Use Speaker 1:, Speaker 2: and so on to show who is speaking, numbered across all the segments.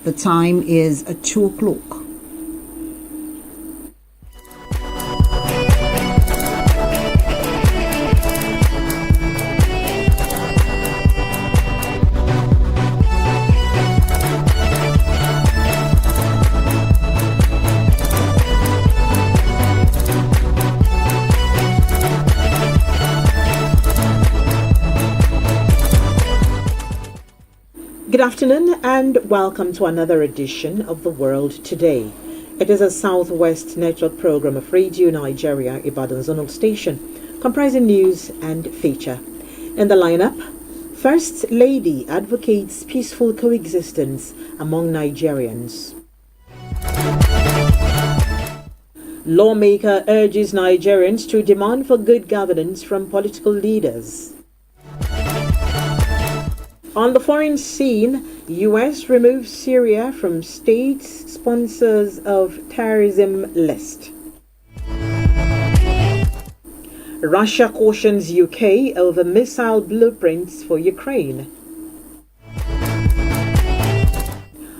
Speaker 1: The time is 2 o'clock.
Speaker 2: Good afternoon and welcome to another edition of The World Today. It is a Southwest Network program of Radio Nigeria Ibadan Zonal Station, comprising news and feature. In the lineup, First Lady advocates peaceful coexistence among Nigerians. Lawmaker urges Nigerians to demand for good governance from political leaders. On the foreign scene, U.S. removes Syria from state sponsors of terrorism list. Russia cautions UK over missile blueprints for Ukraine.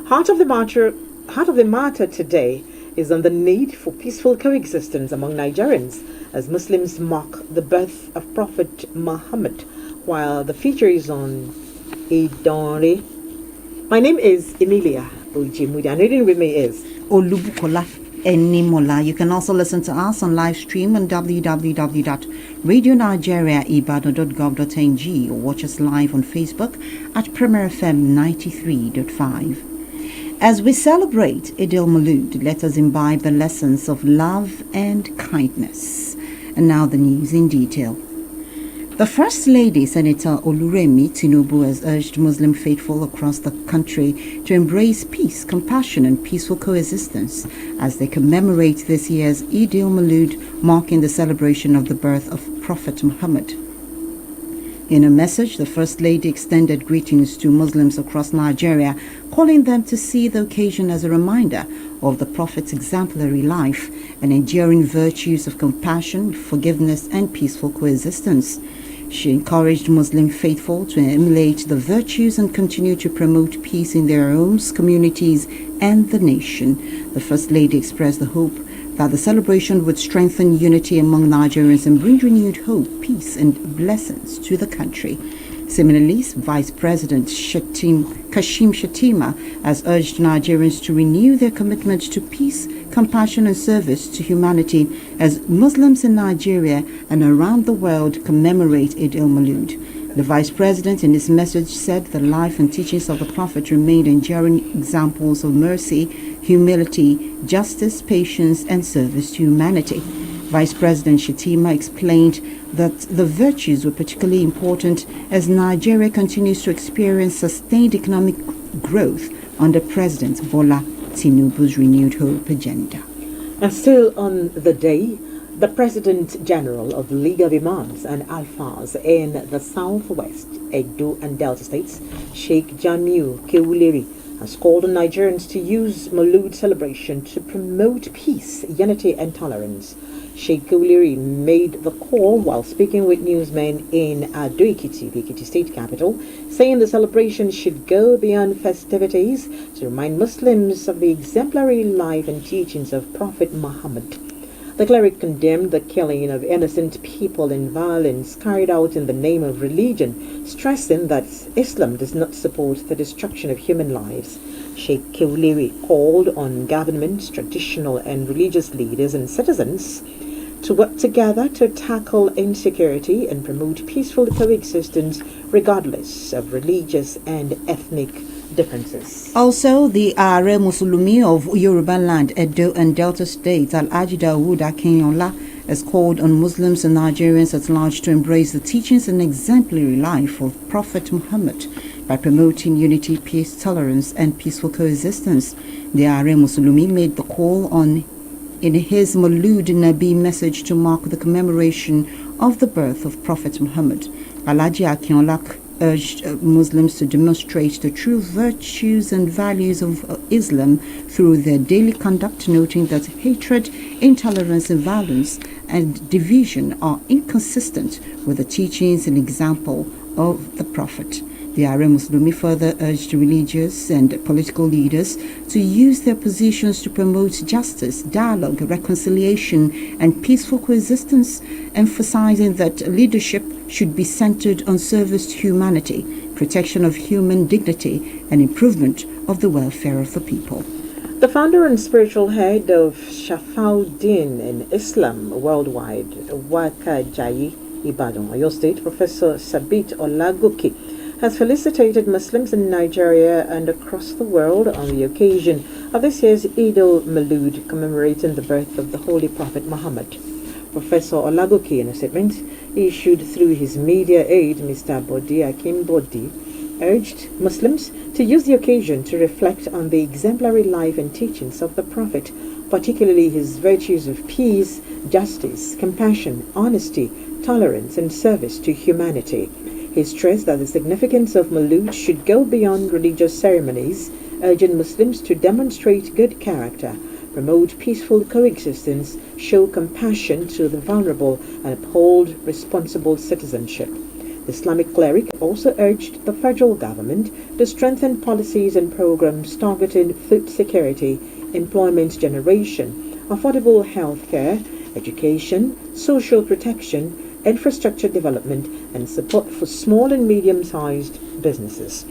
Speaker 2: Heart of the matter today is on the need for peaceful coexistence among Nigerians as Muslims mock the birth of Prophet Muhammad, while the feature is on Idore. My name is Emilia Ojimudi, and reading with me is
Speaker 1: Olubukola Enimola. You can also listen to us on live stream on www.radionigeriaibadan.gov.ng or watch us live on Facebook at Premier FM 93.5. As we celebrate Eid al-Maulud, let us imbibe the lessons of love and kindness. And now the news in detail. The First Lady, Senator Oluremi Tinubu, has urged Muslim faithful across the country to embrace peace, compassion and peaceful coexistence as they commemorate this year's Eid al-Maulud, marking the celebration of the birth of Prophet Muhammad. In a message, the First Lady extended greetings to Muslims across Nigeria, calling them to see the occasion as a reminder of the Prophet's exemplary life and enduring virtues of compassion, forgiveness and peaceful coexistence. She encouraged Muslim faithful to emulate the virtues and continue to promote peace in their homes, communities, and the nation. The First Lady expressed the hope that the celebration would strengthen unity among Nigerians and bring renewed hope, peace, and blessings to the country. Similarly, Vice President Kashim Shettima has urged Nigerians to renew their commitment to peace, compassion and service to humanity as Muslims in Nigeria and around the world commemorate Eid al-Maulud. The Vice President in his message said the life and teachings of the Prophet remained enduring examples of mercy, humility, justice, patience and service to humanity. Vice President Shettima explained that the virtues were particularly important as Nigeria continues to experience sustained economic growth under President Bola Tinubu's renewed hope agenda.
Speaker 2: And still on the day, the President General of the League of Imams and Alfas in the Southwest, Edo and Delta States, Sheikh Jamiu Kewuleri, has called on Nigerians to use Maulud celebration to promote peace, unity and tolerance. Sheikh Kewuleri made the call while speaking with newsmen in Ado-Ekiti, the Ekiti state capital, saying the celebration should go beyond festivities to remind Muslims of the exemplary life and teachings of Prophet Muhammad. The cleric condemned the killing of innocent people and violence carried out in the name of religion, stressing that Islam does not support the destruction of human lives. Sheikh Kewuleri called on governments, traditional and religious leaders and citizens to work together to tackle insecurity and promote peaceful coexistence regardless of religious and ethnic differences.
Speaker 1: Also, the Are Musulumi of Yoruba Land, Edo and Delta States, Alhaji Dawood Akinyola, has called on Muslims and Nigerians at large to embrace the teachings and exemplary life of Prophet Muhammad by promoting unity, peace, tolerance and peaceful coexistence. The Are Musulumi made the call in his Maulud Nabi message to mark the commemoration of the birth of Prophet Muhammad. Alhaji Akinyola urged Muslims to demonstrate the true virtues and values of Islam through their daily conduct, noting that hatred, intolerance and violence and division are inconsistent with the teachings and example of the Prophet. The Are Muslimi further urged religious and political leaders to use their positions to promote justice, dialogue, reconciliation, and peaceful coexistence, emphasizing that leadership should be centered on service to humanity, protection of human dignity, and improvement of the welfare of the people.
Speaker 2: The founder and spiritual head of Shafauddin in Islam worldwide, Wakajayi Ibadan, Oyo State, Professor Sabit Olagoke, has felicitated Muslims in Nigeria and across the world on the occasion of this year's Eid al-Maulud, commemorating the birth of the Holy Prophet Muhammad. Professor Olagoke, in a statement issued through his media aide, Mr. Bodi Akimbodi, urged Muslims to use the occasion to reflect on the exemplary life and teachings of the Prophet, particularly his virtues of peace, justice, compassion, honesty, tolerance, and service to humanity. He stressed that the significance of Maulud should go beyond religious ceremonies, urging Muslims to demonstrate good character, promote peaceful coexistence, show compassion to the vulnerable, and uphold responsible citizenship. The Islamic cleric also urged the federal government to strengthen policies and programs targeting food security, employment generation, affordable health care, education, social protection, infrastructure development, and support for small and medium-sized businesses.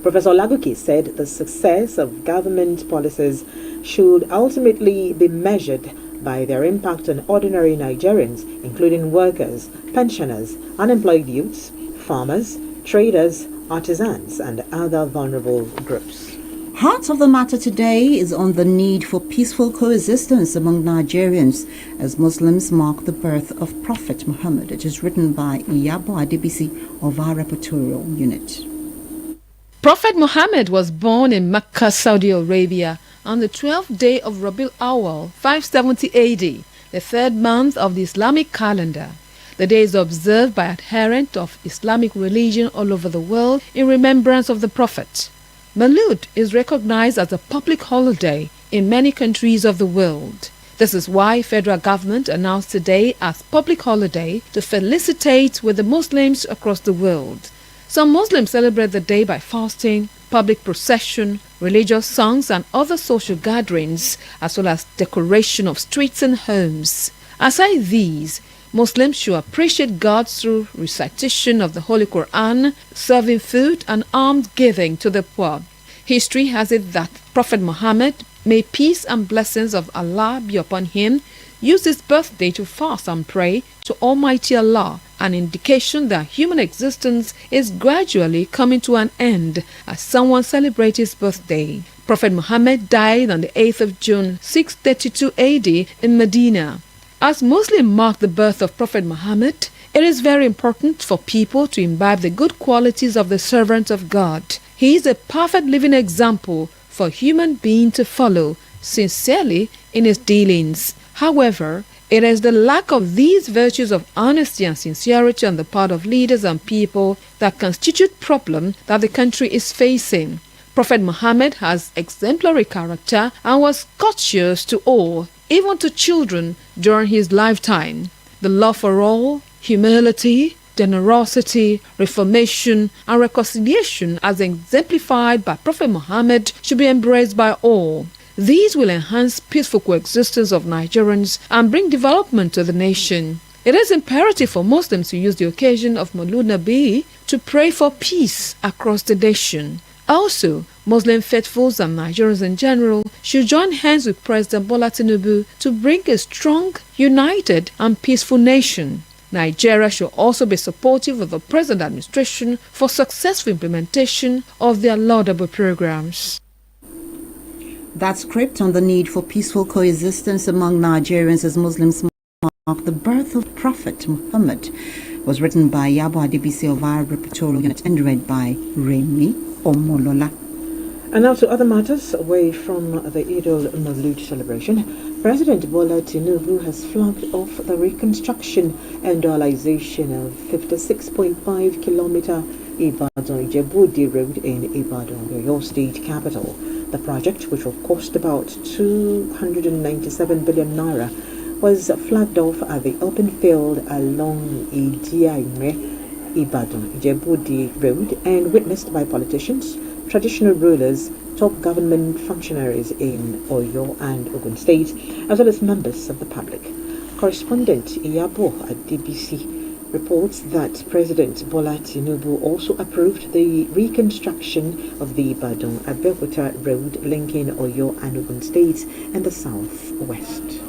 Speaker 2: Professor Olagoke said the success of government policies should ultimately be measured by their impact on ordinary Nigerians, including workers, pensioners, unemployed youths, farmers, traders, artisans, and other vulnerable groups.
Speaker 1: Heart of the matter today is on the need for peaceful coexistence among Nigerians as Muslims mark the birth of Prophet Muhammad. It is written by Iyabo Adebisi of our reportorial unit.
Speaker 3: Prophet Muhammad was born in Mecca, Saudi Arabia on the 12th day of Rabiul Awwal, 570 AD, the third month of the Islamic calendar. The day is observed by adherents of Islamic religion all over the world in remembrance of the Prophet. Maulud is recognized as a public holiday in many countries of the world. This is why federal government announced today as public holiday to felicitate with the Muslims across the world. Some Muslims celebrate the day by fasting, public procession, religious songs and other social gatherings, as well as decoration of streets and homes. Aside these, Muslims should appreciate God through recitation of the Holy Quran, serving food and alms giving to the poor. History has it that Prophet Muhammad, may peace and blessings of Allah be upon him, used his birthday to fast and pray to Almighty Allah, an indication that human existence is gradually coming to an end as someone celebrates his birthday. Prophet Muhammad died on the 8th of June 632 AD in Medina. As Muslims mark the birth of Prophet Muhammad, it is very important for people to imbibe the good qualities of the servant of God. He is a perfect living example for human beings to follow sincerely in his dealings. However, it is the lack of these virtues of honesty and sincerity on the part of leaders and people that constitute problem that the country is facing. Prophet Muhammad has exemplary character and was courteous to all, even to children, during his lifetime. The love for all, humility, generosity, reformation, and reconciliation as exemplified by Prophet Muhammad should be embraced by all. These will enhance peaceful coexistence of Nigerians and bring development to the nation. It is imperative for Muslims to use the occasion of Maulud Nabi to pray for peace across the nation. Also, Muslim faithfuls and Nigerians in general should join hands with President Bola Tinubu to bring a strong, united, and peaceful nation. Nigeria should also be supportive of the present administration for successful implementation of their laudable programs.
Speaker 1: That script on the need for peaceful coexistence among Nigerians as Muslims mark the birth of Prophet Muhammad was written by Iyabo Adebisi of our reportorial unit and read by Remi Omolola.
Speaker 2: And now to other matters away from the Eid al-Maulud celebration. President Bola Tinubu has flagged off the reconstruction and dualization of 56.5 kilometer Ibadan-Ijebu road in Ibadan, Oyo State capital. The project, which will cost about 297 billion naira, was flagged off at the open field along Idiaime Ibadan-Ijebu-Ode Road and witnessed by politicians, traditional rulers, top government functionaries in Oyo and Ogun State, as well as members of the public. Correspondent Iyabo at DBC reports that President Bola Tinubu also approved the reconstruction of the Ibadan-Abeokuta Road linking Oyo and Ogun States and the southwest.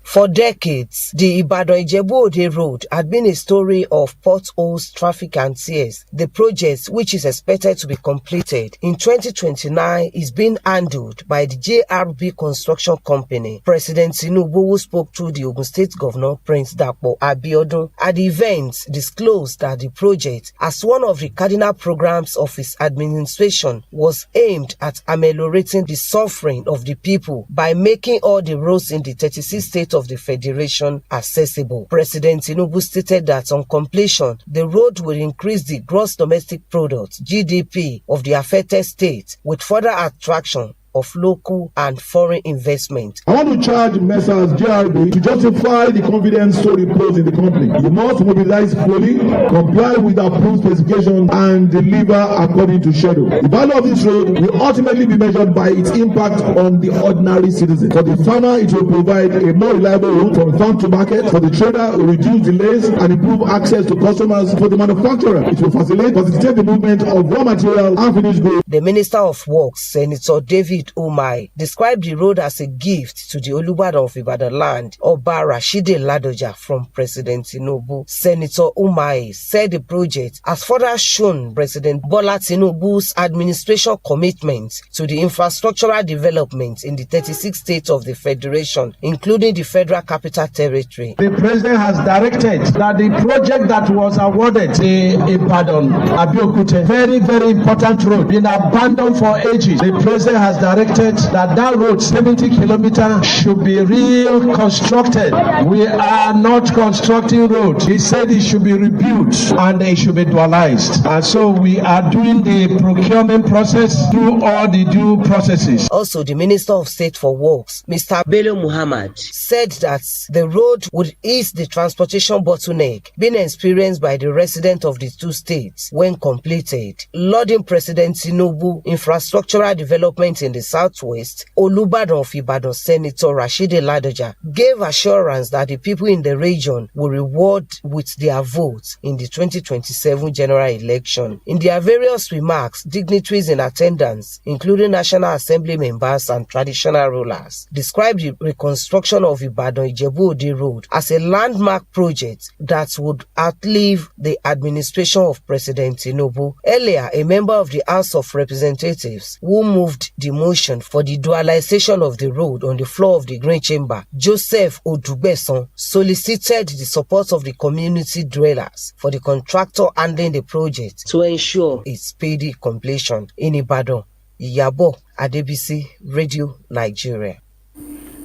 Speaker 4: For decades, the Ibadan-Ijebu-Ode Road had been a story of potholes, traffic and tears. The project, which is expected to be completed in 2029, is being handled by the JRB Construction Company. President Tinubu, who spoke to the Ogun State Governor, Prince Dapo Abiodun, at the event disclosed that the project, as one of the cardinal programs of his administration, was aimed at ameliorating the suffering of the people by making all the roads in the 36 states of the Federation accessible. President Tinubu stated that on completion, the road will increase the gross domestic product (GDP) of the affected states with further attraction of local and foreign investment.
Speaker 5: I want to charge Messrs JRB to justify the confidence so reposed in the company. You must mobilize fully, comply with approved specifications, and deliver according to schedule. The value of this road will ultimately be measured by its impact on the ordinary citizen. For the farmer, it will provide a more reliable route from farm to market. For the trader, it will reduce delays and improve access to customers. For the manufacturer, it will facilitate the movement of raw material and finished goods.
Speaker 4: The Minister of Works, Senator David Umai, described the road as a gift to the Olubadan of Ibadan land, Oba Rashidi Ladoja, from President Tinubu. Senator Umai said the project has further shown President Bola Tinubu's administration commitment to the infrastructural development in the 36 states of the Federation, including the Federal Capital Territory.
Speaker 6: The President has directed that the project that was awarded, the Ibadan-Abeokuta, very, very important road, been abandoned for ages. The President has directed that road, 70 kilometers, should be reconstructed. We are not constructing road. He said it should be rebuilt and it should be dualized. And so we are doing the procurement process through all the due processes.
Speaker 4: Also, the Minister of State for Works, Mr. Bello Muhammad, said that the road would ease the transportation bottleneck being experienced by the residents of the two states when completed. Lauding President Tinubu infrastructural development in the Southwest, Olubadan of Ibadan Senator Rashidi Ladoja gave assurance that the people in the region will reward with their votes in the 2027 general election. In their various remarks, dignitaries in attendance, including National Assembly members and traditional rulers, described the reconstruction of Ibadan-Ijebu-Ode Road as a landmark project that would outlive the administration of President Tinubu. Earlier, a member of the House of Representatives who moved the motion for the dualization of the road on the floor of the Green Chamber, Joseph Odugbeson, solicited the support of the community dwellers for the contractor handling the project to ensure its speedy completion. In Ibadan, Iyabo Adebisi, Radio Nigeria.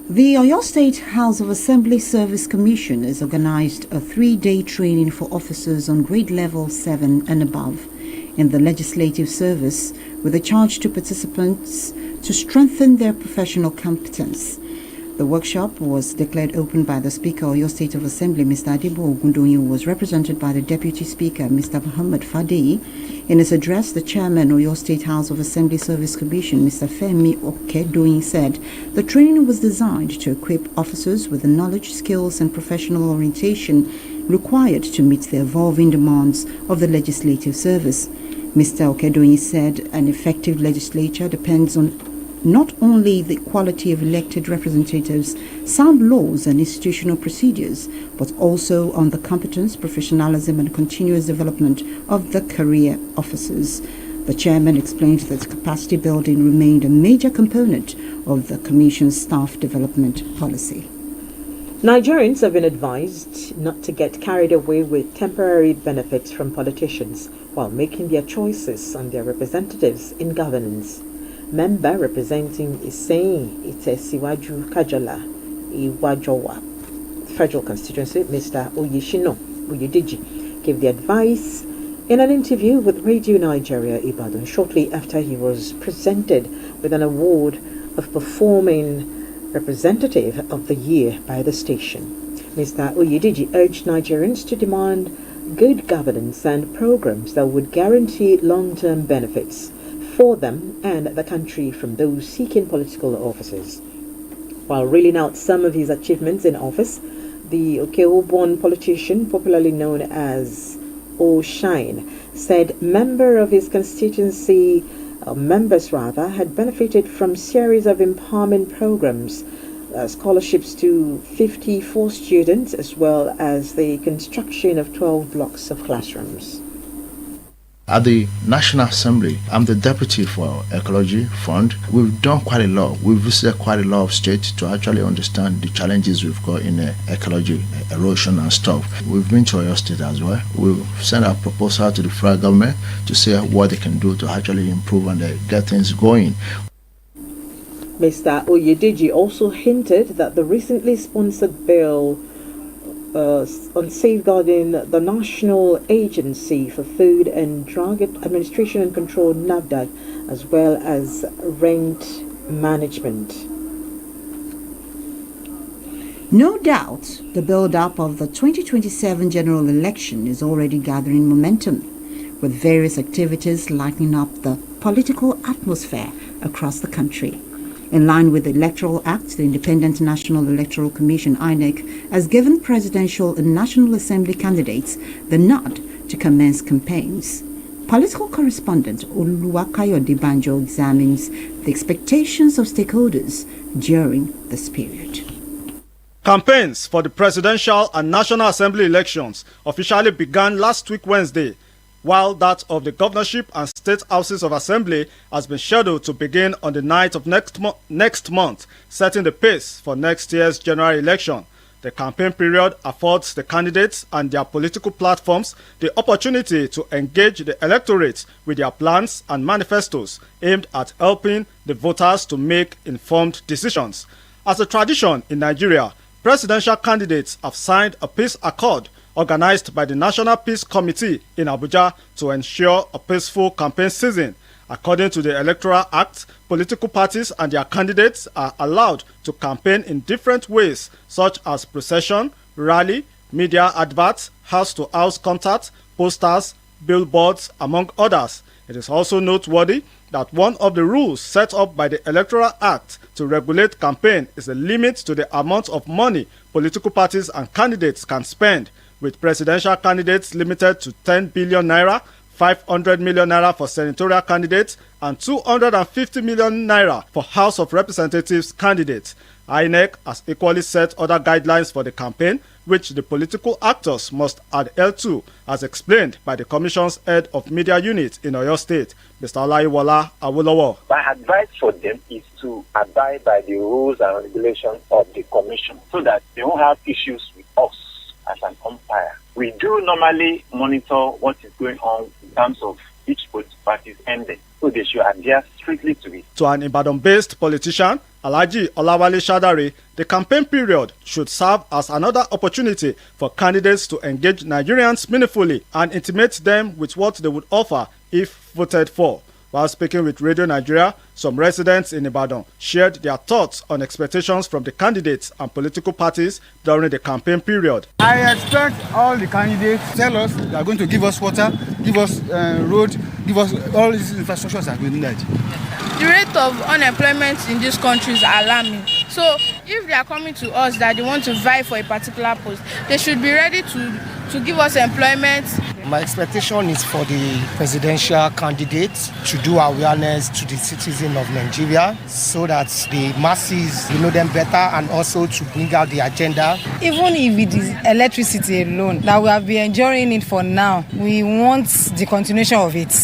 Speaker 1: The Oyo State House of Assembly Service Commission has organized a 3-day training for officers on grade level 7 and above in the legislative service with a charge to participants to strengthen their professional competence. The workshop was declared open by the Speaker of Oyo State of Assembly, Mr. Adibo Ogundoyin, was represented by the Deputy Speaker, Mr. Muhammad Fadi. In his address, the Chairman of Oyo State House of Assembly Service Commission, Mr. Femi Okedoyin, said the training was designed to equip officers with the knowledge, skills and professional orientation required to meet the evolving demands of the legislative service. Mr. Okedoyin said an effective legislature depends on not only the quality of elected representatives, sound laws and institutional procedures, but also on the competence, professionalism and continuous development of the career officers. The chairman explained that capacity building remained a major component of the Commission's staff development policy.
Speaker 2: Nigerians have been advised not to get carried away with temporary benefits from politicians while making their choices on their representatives in governance. Member representing Iseyin Itesiwaju Kajola Iwajowa Federal Constituency, Mr. Oyeshino Oyedeji, gave the advice in an interview with Radio Nigeria Ibadan shortly after he was presented with an award of Performing Representative of the Year by the station. Mr. Oyedeji urged Nigerians to demand good governance and programs that would guarantee long-term benefits for them and the country from those seeking political offices. While reeling out some of his achievements in office, the Okeo-born politician, popularly known as O'Shine, said members of his constituency, had benefited from series of empowerment programs, scholarships to 54 students, as well as the construction of 12 blocks of classrooms.
Speaker 7: At the National Assembly, I'm the deputy for Ecology Fund. We've done quite a lot. We've visited quite a lot of states to actually understand the challenges we've got in ecology, erosion and stuff. We've been to Oyo State as well. We've sent a proposal to the federal government to see what they can do to actually improve and get things going.
Speaker 2: Mr. Oyedeji also hinted that the recently sponsored bill on safeguarding the National Agency for Food and Drug Administration and Control, NAFDAC, as well as rent management.
Speaker 1: No doubt, the build-up of the 2027 general election is already gathering momentum, with various activities lighting up the political atmosphere across the country. In line with the Electoral Act, the Independent National Electoral Commission, INEC, has given presidential and National Assembly candidates the nod to commence campaigns. Political correspondent Oluwakayode Banjo examines the expectations of stakeholders during this period.
Speaker 8: Campaigns for the presidential and National Assembly elections officially began last week Wednesday, while that of the governorship and state houses of assembly has been scheduled to begin on the 9th of next month, setting the pace for next year's general election. The campaign period affords the candidates and their political platforms the opportunity to engage the electorate with their plans and manifestos aimed at helping the voters to make informed decisions. As a tradition in Nigeria, presidential candidates have signed a peace accord organized by the National Peace Committee in Abuja to ensure a peaceful campaign season. According to the Electoral Act, political parties and their candidates are allowed to campaign in different ways, such as procession, rally, media adverts, house-to-house contact, posters, billboards, among others. It is also noteworthy that one of the rules set up by the Electoral Act to regulate campaign is a limit to the amount of money political parties and candidates can spend, with presidential candidates limited to 10 billion naira, 500 million naira for senatorial candidates, and 250 million naira for House of Representatives candidates. INEC has equally set other guidelines for the campaign, which the political actors must adhere to, as explained by the Commission's head of media unit in Oyo State, Mr. Olaiwola Awolowo.
Speaker 9: My advice for them is to abide by the rules and regulations of the Commission so that they won't have issues with us as an umpire. We do normally monitor what is going on in terms of each political party's ending, so they should adhere strictly to it.
Speaker 8: To an Ibadan-based politician, Alhaji Olawale Shadari, the campaign period should serve as another opportunity for candidates to engage Nigerians meaningfully and intimate them with what they would offer if voted for. While speaking with Radio Nigeria, some residents in Ibadan shared their thoughts on expectations from the candidates and political parties during the campaign period.
Speaker 10: I expect all the candidates tell us they are going to give us water, give us road, give us all these infrastructures that we need.
Speaker 11: The rate of unemployment in this country is alarming. So if they are coming to us that they want to vie for a particular post, they should be ready to give us employment.
Speaker 12: My expectation is for the presidential candidates to do awareness to the citizens of Nigeria so that the masses will know them better, and also to bring out the agenda.
Speaker 13: Even if it is electricity alone that we have been enjoying it for now, we want the continuation of it.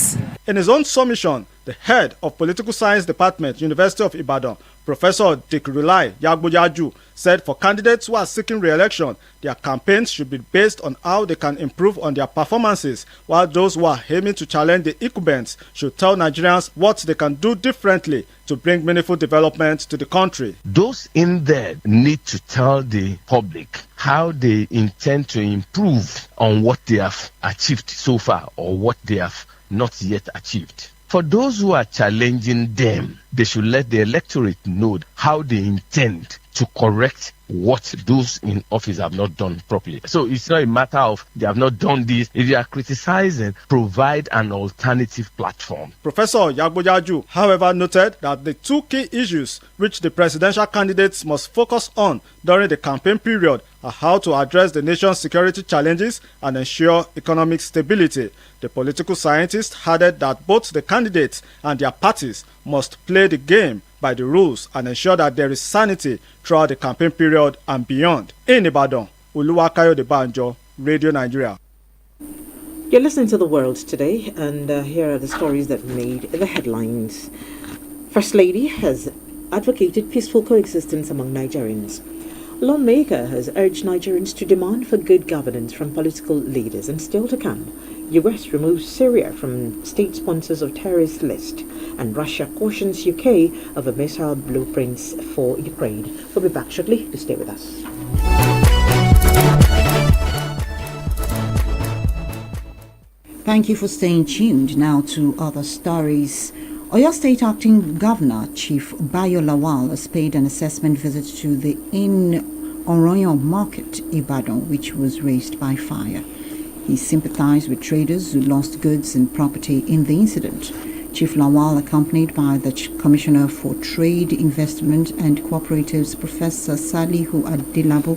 Speaker 8: In his own submission, the head of Political Science Department, University of Ibadan, Professor Dikrulai Yagbojaju, said for candidates who are seeking re-election, their campaigns should be based on how they can improve on their performances, while those who are aiming to challenge the incumbents should tell Nigerians what they can do differently to bring meaningful development to the country.
Speaker 14: Those in there need to tell the public how they intend to improve on what they have achieved so far or what they have not yet achieved. For those who are challenging them, they should let the electorate know how they intend to correct what those in office have not done properly. So it's not a matter of they have not done this. If you are criticizing, provide an alternative platform.
Speaker 8: Professor Yagbojaju, however, noted that the two key issues which the presidential candidates must focus on during the campaign period are how to address the nation's security challenges and ensure economic stability. The political scientist added that both the candidates and their parties must play the game by the rules and ensure that there is sanity throughout the campaign period and beyond. In Ibadan, Oluwakayode Banjo, Radio Nigeria.
Speaker 2: You're listening to The World Today, and here are the stories that made the headlines. First Lady has advocated peaceful coexistence among Nigerians. Lawmaker has urged Nigerians to demand for good governance from political leaders. And still to come, US removes Syria from state sponsors of terrorist list, and Russia cautions UK of a missile blueprints for Ukraine. We'll be back shortly. To stay with us.
Speaker 1: Thank you for staying tuned. Now to other stories. Oyo State Acting Governor Chief Bayo Lawal has paid an assessment visit to the Inn Oroyan Market, Ibadan, which was razed by fire. He sympathized with traders who lost goods and property in the incident. Chief Lawal, accompanied by the Commissioner for Trade, Investment and Cooperatives, Professor Salihu Adilabo,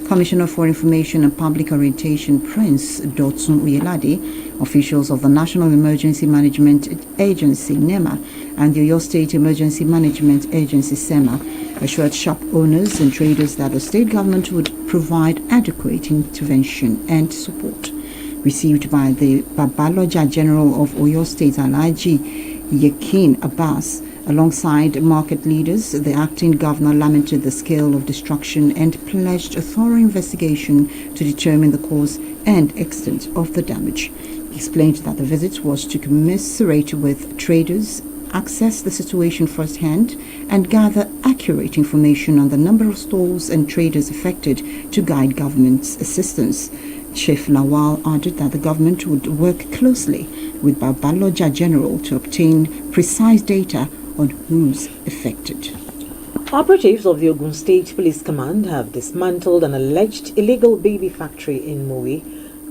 Speaker 1: Commissioner for Information and Public Orientation, Prince Dotun Uyelade, officials of the National Emergency Management Agency, NEMA, and the Oyo State Emergency Management Agency, SEMA, assured shop owners and traders that the state government would provide adequate intervention and support. Received by the Babaloja General of Oyo State, Alhaji Yakin Abbas, alongside market leaders, the acting governor lamented the scale of destruction and pledged a thorough investigation to determine the cause and extent of the damage. He explained that the visit was to commiserate with traders, assess the situation firsthand, and gather accurate information on the number of stores and traders affected to guide government's assistance. Chief Lawal added that the government would work closely with Babaloja General to obtain precise data on who's affected.
Speaker 2: Operatives of the Ogun State Police Command have dismantled an alleged illegal baby factory in Mowe,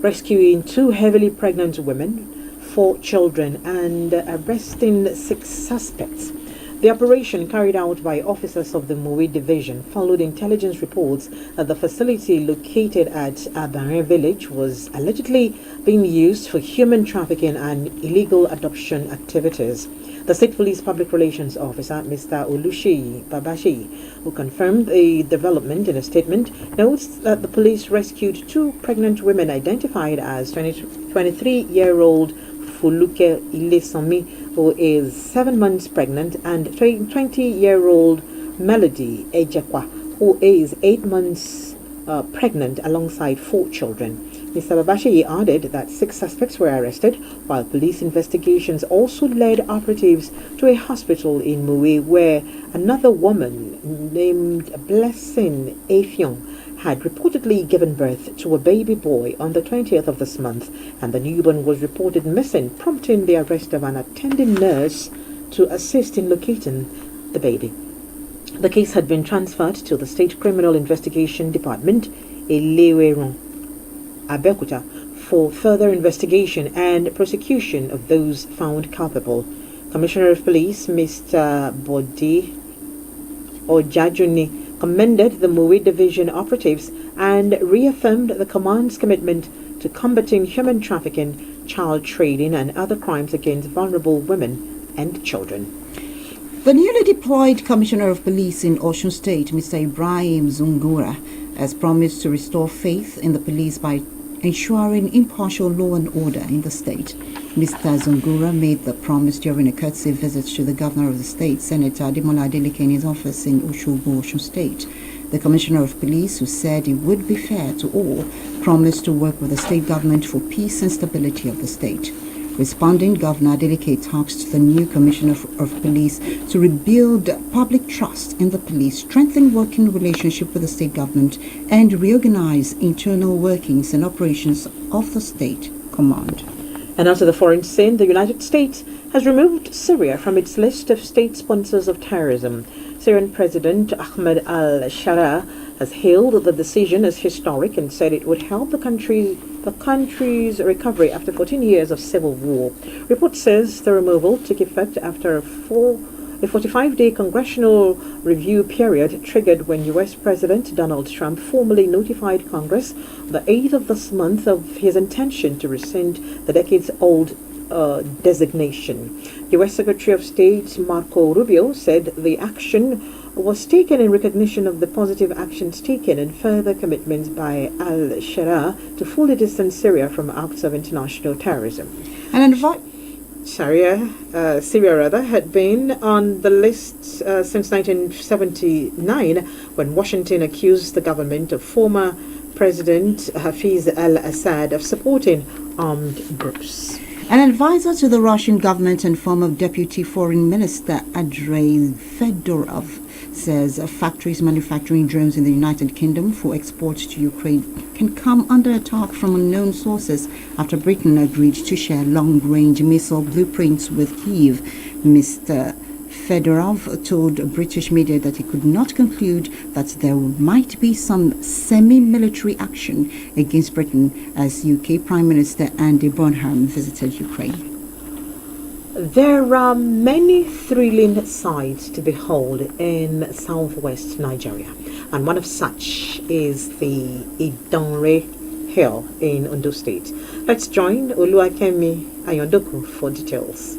Speaker 2: rescuing 2 heavily pregnant women, 4 children, and arresting 6 suspects. The operation, carried out by officers of the Mowe Division, followed intelligence reports that the facility located at Abarin village was allegedly being used for human trafficking and illegal adoption activities. The State Police Public Relations Officer, Mr. Oluseyi Babashi, who confirmed the development in a statement, notes that the police rescued 2 pregnant women identified as 23-year-old Fuluke Ilesanmi, who is 7 months pregnant, and 20-year-old Melody Ejekwa, who is 8 months pregnant, alongside 4 children. Mr. Babashi added that 6 suspects were arrested, while police investigations also led operatives to a hospital in Mowe, where another woman named Blessing Afyong had reportedly given birth to a baby boy on the 20th of this month, and the newborn was reported missing, prompting the arrest of an attending nurse to assist in locating the baby. The case had been transferred to the State Criminal Investigation Department, Eleweron, Abeokuta, for further investigation and prosecution of those found culpable. Commissioner of Police, Mr. Bode Ojajuni, commended the Mowe Division operatives and reaffirmed the command's commitment to combating human trafficking, child trading, and other crimes against vulnerable women and children.
Speaker 1: The newly deployed Commissioner of Police in Osun State, Mr. Ibrahim Zungura, has promised to restore faith in the police by ensuring impartial law and order in the state. Mr. Zungura made the promise during a courtesy visit to the governor of the state, Senator Ademola Adeleke, in his office in Osogbo, Osun State. The Commissioner of Police, who said it would be fair to all, promised to work with the state government for peace and stability of the state. Responding, Governor Adeleke tasked the new Commissioner of Police to rebuild public trust in the police, strengthen working relationship with the state government, and reorganize internal workings and operations of the state command.
Speaker 2: And out of the foreign scene, the United States has removed Syria from its list of state sponsors of terrorism. Syrian President Ahmed al-Sharaa has hailed the decision as historic and said it would help the country's recovery after 14 years of civil war. Report says the removal took effect after a 45-day congressional review period triggered when U.S. President Donald Trump formally notified Congress the 8th of this month of his intention to rescind the decades-old designation. U.S. Secretary of State Marco Rubio said the action was taken in recognition of the positive actions taken and further commitments by al-Sharaa to fully distance Syria from acts of international terrorism. Syria had been on the list since 1979 when Washington accused the government of former President Hafez al-Assad of supporting armed groups.
Speaker 1: An advisor to the Russian government and former Deputy Foreign Minister Andrei Fedorov says factories manufacturing drones in the United Kingdom for export to Ukraine can come under attack from unknown sources after Britain agreed to share long-range missile blueprints with Kyiv. Mr. Fedorov told British media that he could not conclude that there might be some semi-military action against Britain as UK Prime Minister Andy Burnham visited Ukraine.
Speaker 2: There are many thrilling sights to behold in southwest Nigeria, and one of such is the Idanre Hill in Ondo State. Let's join Oluwakemi Ayondoku for details.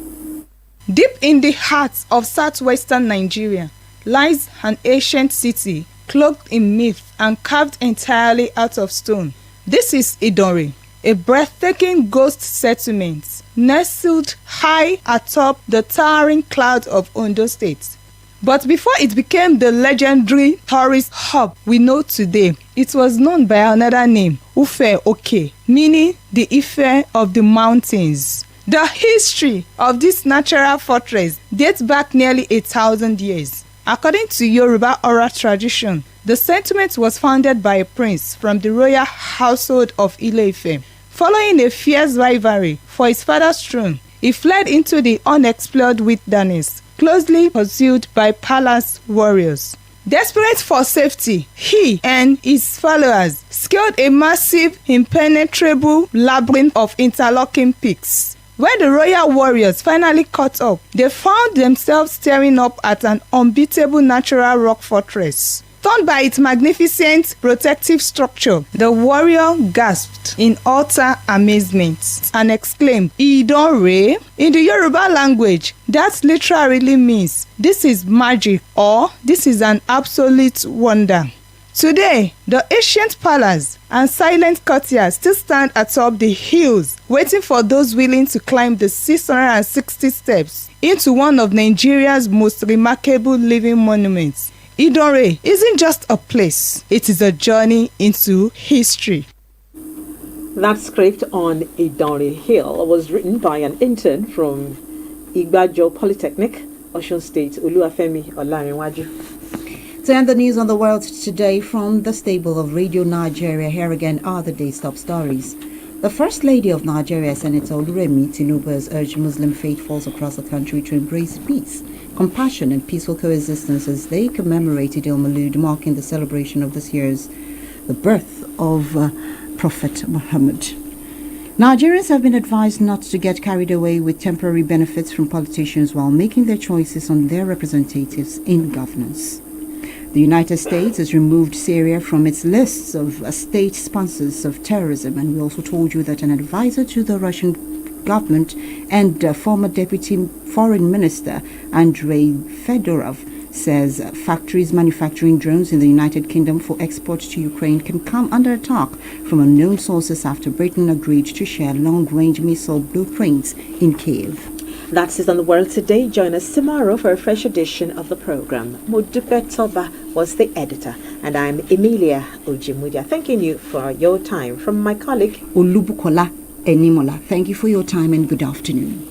Speaker 15: Deep in the heart of southwestern Nigeria lies an ancient city cloaked in myth and carved entirely out of stone. This is Idanre, a breathtaking ghost settlement nestled high atop the towering clouds of Ondo State. But before it became the legendary tourist hub we know today, it was known by another name, Ufe Oke, meaning the Ife of the mountains. The history of this natural fortress dates back nearly 1,000 years. According to Yoruba oral tradition, the settlement was founded by a prince from the royal household of Ile-Ife. Following a fierce rivalry for his father's throne, he fled into the unexplored wilderness, closely pursued by palace warriors. Desperate for safety, he and his followers scaled a massive, impenetrable labyrinth of interlocking peaks. When the royal warriors finally caught up, they found themselves staring up at an unbeatable natural rock fortress. Stunned by its magnificent protective structure, the warrior gasped in utter amazement and exclaimed, "Idanre?" In the Yoruba language, that literally means this is magic or this is an absolute wonder. Today, the ancient palace and silent courtyard still stand atop the hills, waiting for those willing to climb the 660 steps into one of Nigeria's most remarkable living monuments. Idanre isn't just a place, it is a journey into history.
Speaker 2: That script on Idanre Hill was written by an intern from Igbajo Polytechnic, Osun State, Oluwafemi Olarinwaju.
Speaker 1: To end the news on the world today from the stable of Radio Nigeria, here again are the day's top stories. The First Lady of Nigeria, Senator Oluremi Tinubu, has urged Muslim faithfuls across the country to embrace peace, compassion and peaceful coexistence as they commemorate Eid al-Maulud, marking the celebration of this year's the birth of Prophet Muhammad. Nigerians have been advised not to get carried away with temporary benefits from politicians while making their choices on their representatives in governance. The United States has removed Syria from its lists of state sponsors of terrorism, and we also told you that an advisor to the Russian government and former Deputy Foreign Minister Andrei Fedorov says factories manufacturing drones in the United Kingdom for export to Ukraine can come under attack from unknown sources after Britain agreed to share long-range missile blueprints in Kyiv.
Speaker 2: That's it on the world today. Join us tomorrow for a fresh edition of the program. Modupe Toba was the editor, and I'm Emilia Ojimudia, thanking you for your time. From my colleague
Speaker 1: Olubukola Enimola, thank you for your time and good afternoon.